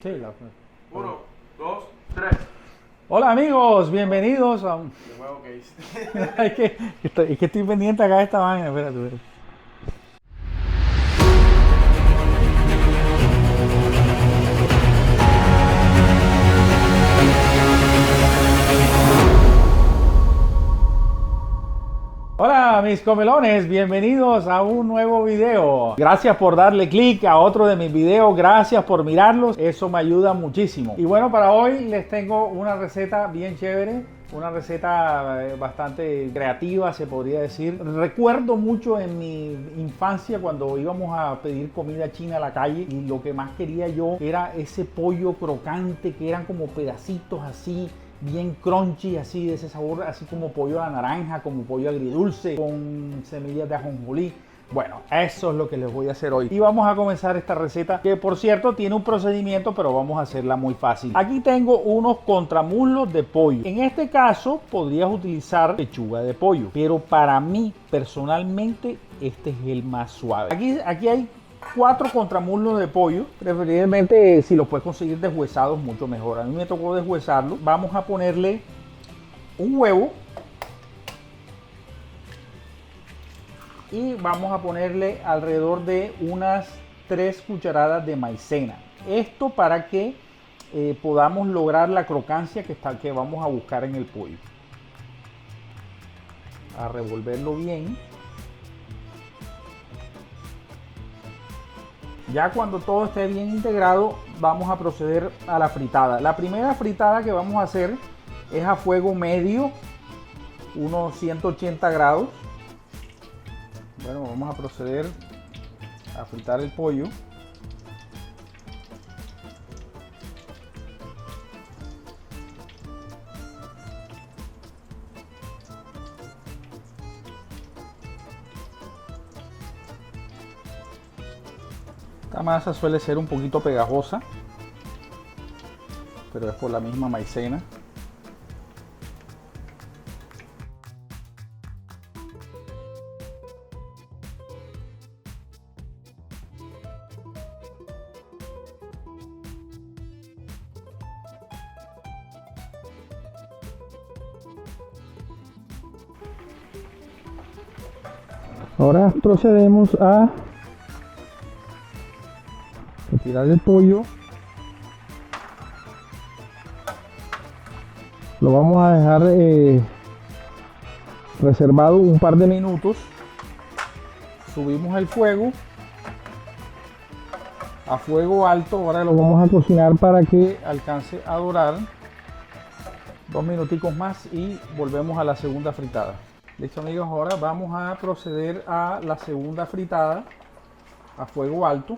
Sí, Uno, dos, tres. Hola amigos, bienvenidos a un... De nuevo que hice. es que estoy pendiente acá de esta vaina, espérate. Hola mis comelones, bienvenidos a un nuevo video. Gracias por darle clic a otro de mis videos, gracias por mirarlos, eso me ayuda muchísimo. Y bueno, para hoy les tengo una receta bien chévere, una receta bastante creativa se podría decir. Recuerdo mucho en mi infancia cuando íbamos a pedir comida china a la calle y lo que más quería yo era ese pollo crocante que eran como pedacitos así bien crunchy, así de ese sabor, así como pollo a la naranja, como pollo agridulce, con semillas de ajonjolí. Bueno, eso es lo que les voy a hacer hoy. Y vamos a comenzar esta receta, que por cierto tiene un procedimiento, pero vamos a hacerla muy fácil. Aquí tengo unos contramuslos de pollo. En este caso, podrías utilizar pechuga de pollo, pero para mí, personalmente, este es el más suave. Aquí hay 4 contramuslos de pollo, preferiblemente si los puedes conseguir deshuesados mucho mejor. A mí me tocó deshuesarlo. Vamos a ponerle un huevo y vamos a ponerle alrededor de unas 3 cucharadas de maicena. Esto para que podamos lograr la crocancia que vamos a buscar en el pollo. A revolverlo bien. Ya cuando todo esté bien integrado, vamos a proceder a la fritada. La primera fritada que vamos a hacer es a fuego medio, unos 180 grados. Bueno, vamos a proceder a fritar el pollo. Esta masa suele ser un poquito pegajosa, pero es por la misma maicena. Ahora procedemos a retirar el pollo. Lo vamos a dejar reservado un par de minutos. Subimos el fuego a fuego alto. Ahora lo vamos a cocinar para que alcance a dorar 2 minuticos más y volvemos a la segunda fritada. Listo amigos, ahora vamos a proceder a la segunda fritada a fuego alto.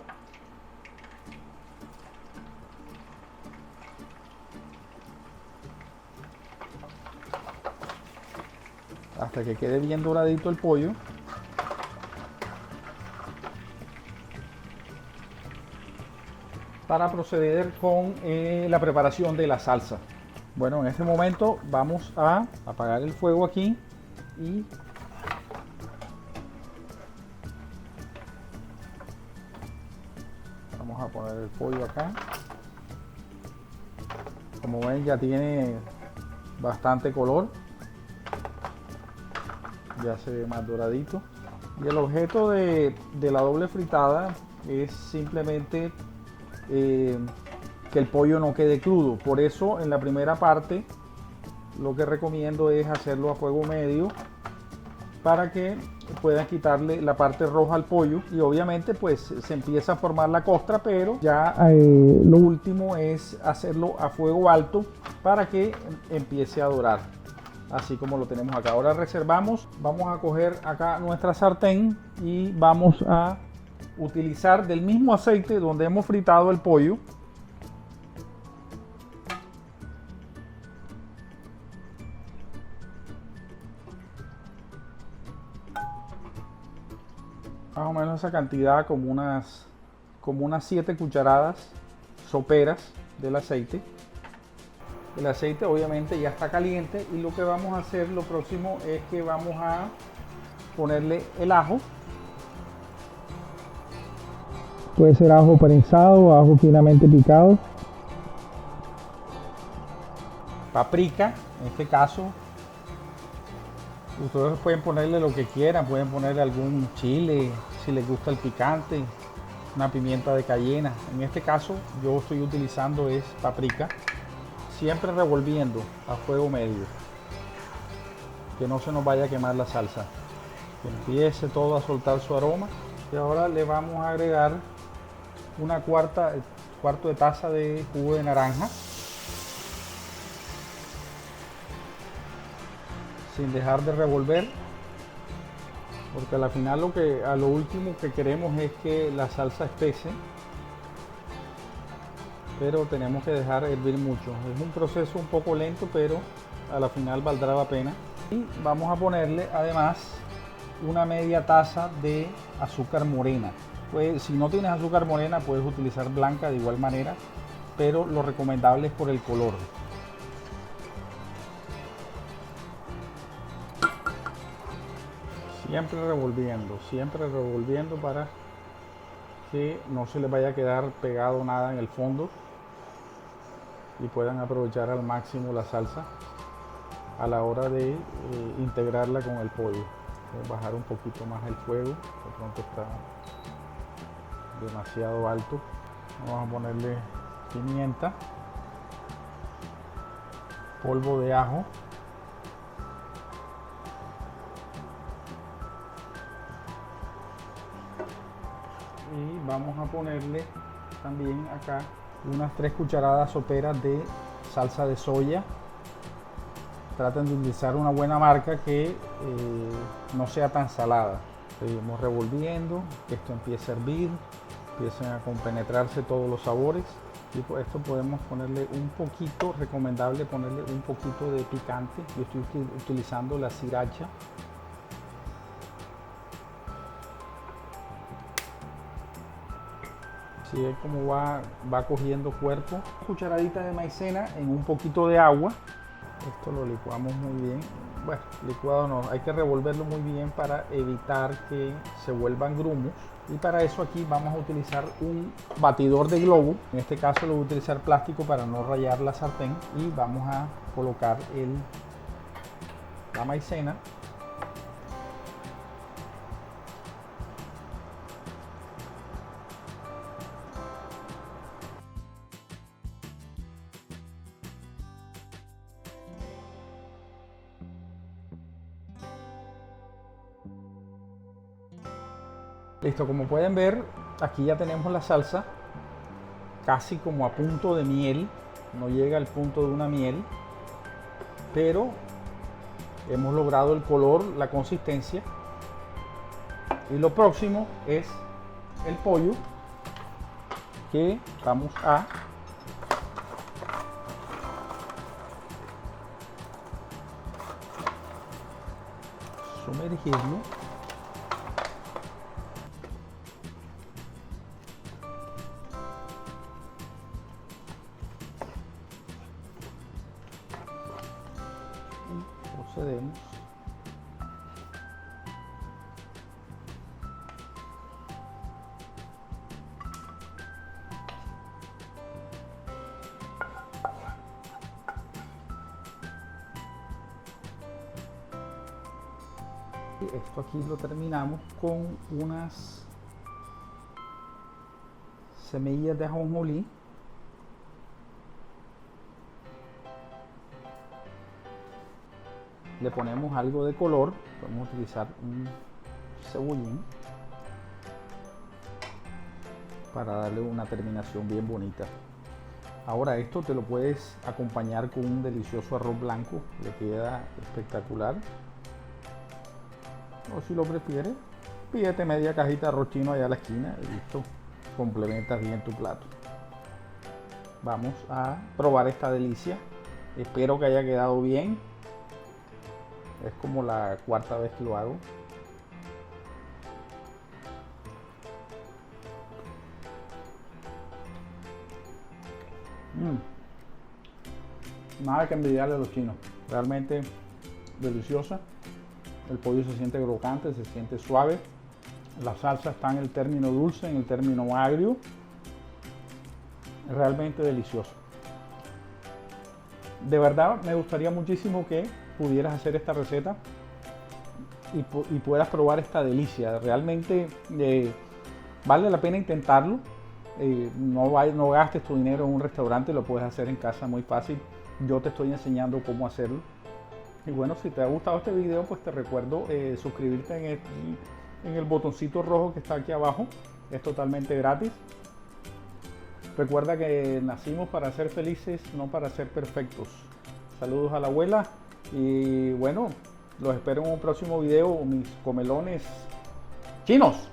Hasta que quede bien doradito el pollo. Para proceder con la preparación de la salsa. Bueno, en este momento vamos a apagar el fuego aquí y vamos a poner el pollo acá. Como ven, ya tiene bastante color. Ya se ve más doradito. Y el objeto de la doble fritada es simplemente que el pollo no quede crudo. Por eso en la primera parte lo que recomiendo es hacerlo a fuego medio para que puedan quitarle la parte roja al pollo y obviamente pues se empieza a formar la costra, pero ya lo último es hacerlo a fuego alto para que empiece a dorar, así como lo tenemos acá. Ahora reservamos, vamos a coger acá nuestra sartén y vamos a utilizar del mismo aceite donde hemos fritado el pollo. Más o menos esa cantidad, como unas 7 cucharadas soperas del aceite. El aceite obviamente ya está caliente y lo que vamos a hacer, lo próximo es que vamos a ponerle el ajo. Puede ser ajo prensado o ajo finamente picado. paprika, en este caso. Ustedes pueden ponerle lo que quieran, pueden ponerle algún chile, si les gusta el picante, una pimienta de cayena. En este caso yo estoy utilizando es paprika, siempre revolviendo a fuego medio, que no se nos vaya a quemar la salsa, que empiece todo a soltar su aroma. Y ahora le vamos a agregar una cuarto de taza de jugo de naranja, sin dejar de revolver, porque al final a lo último que queremos es que la salsa espese, pero tenemos que dejar hervir mucho. Es un proceso un poco lento, pero a la final valdrá la pena. Y vamos a ponerle además una media taza de azúcar morena. Pues si no tienes azúcar morena puedes utilizar blanca de igual manera, pero lo recomendable es por el color. Siempre revolviendo para que no se les vaya a quedar pegado nada en el fondo y puedan aprovechar al máximo la salsa a la hora de integrarla con el pollo. Voy a bajar un poquito más el fuego, de pronto está demasiado alto. Vamos a ponerle pimienta, polvo de ajo, y vamos a ponerle también acá unas 3 cucharadas soperas de salsa de soya. Traten de utilizar una buena marca que no sea tan salada. Seguimos revolviendo, que esto empiece a hervir, empiecen a compenetrarse todos los sabores. Y por esto podemos ponerle un poquito, recomendable ponerle un poquito de picante. Yo estoy utilizando la sriracha. Así es como va cogiendo cuerpo. Cucharadita de maicena en un poquito de agua. Esto lo licuamos muy bien. Bueno, licuado no, hay que revolverlo muy bien para evitar que se vuelvan grumos. Y para eso aquí vamos a utilizar un batidor de globo. En este caso lo voy a utilizar plástico para no rayar la sartén. Y vamos a colocar la maicena. Listo, como pueden ver, aquí ya tenemos la salsa casi como a punto de miel. No llega al punto de una miel, pero hemos logrado el color, la consistencia. Y lo próximo es el pollo, que vamos a sumergirlo. Procedemos y esto aquí lo terminamos con unas semillas de ajonjolí. Le ponemos algo de color, podemos utilizar un cebollín para darle una terminación bien bonita. Ahora esto te lo puedes acompañar con un delicioso arroz blanco, le queda espectacular. O si lo prefieres, pídete media cajita de arroz chino allá a la esquina y listo, complementas bien tu plato. Vamos a probar esta delicia, espero que haya quedado bien. Es como la 4ª vez que lo hago. Nada que envidiarle a los chinos. Realmente deliciosa. El pollo se siente crocante, se siente suave. La salsa está en el término dulce, en el término agrio. Realmente delicioso. De verdad me gustaría muchísimo que pudieras hacer esta receta y puedas probar esta delicia. Realmente vale la pena intentarlo. No gastes tu dinero en un restaurante, lo puedes hacer en casa muy fácil. Yo te estoy enseñando cómo hacerlo. Y bueno, si te ha gustado este video, pues te recuerdo suscribirte en el botoncito rojo que está aquí abajo. Es totalmente gratis. Recuerda que nacimos para ser felices, no para ser perfectos. Saludos a la abuela y bueno, los espero en un próximo video, mis comelones chinos.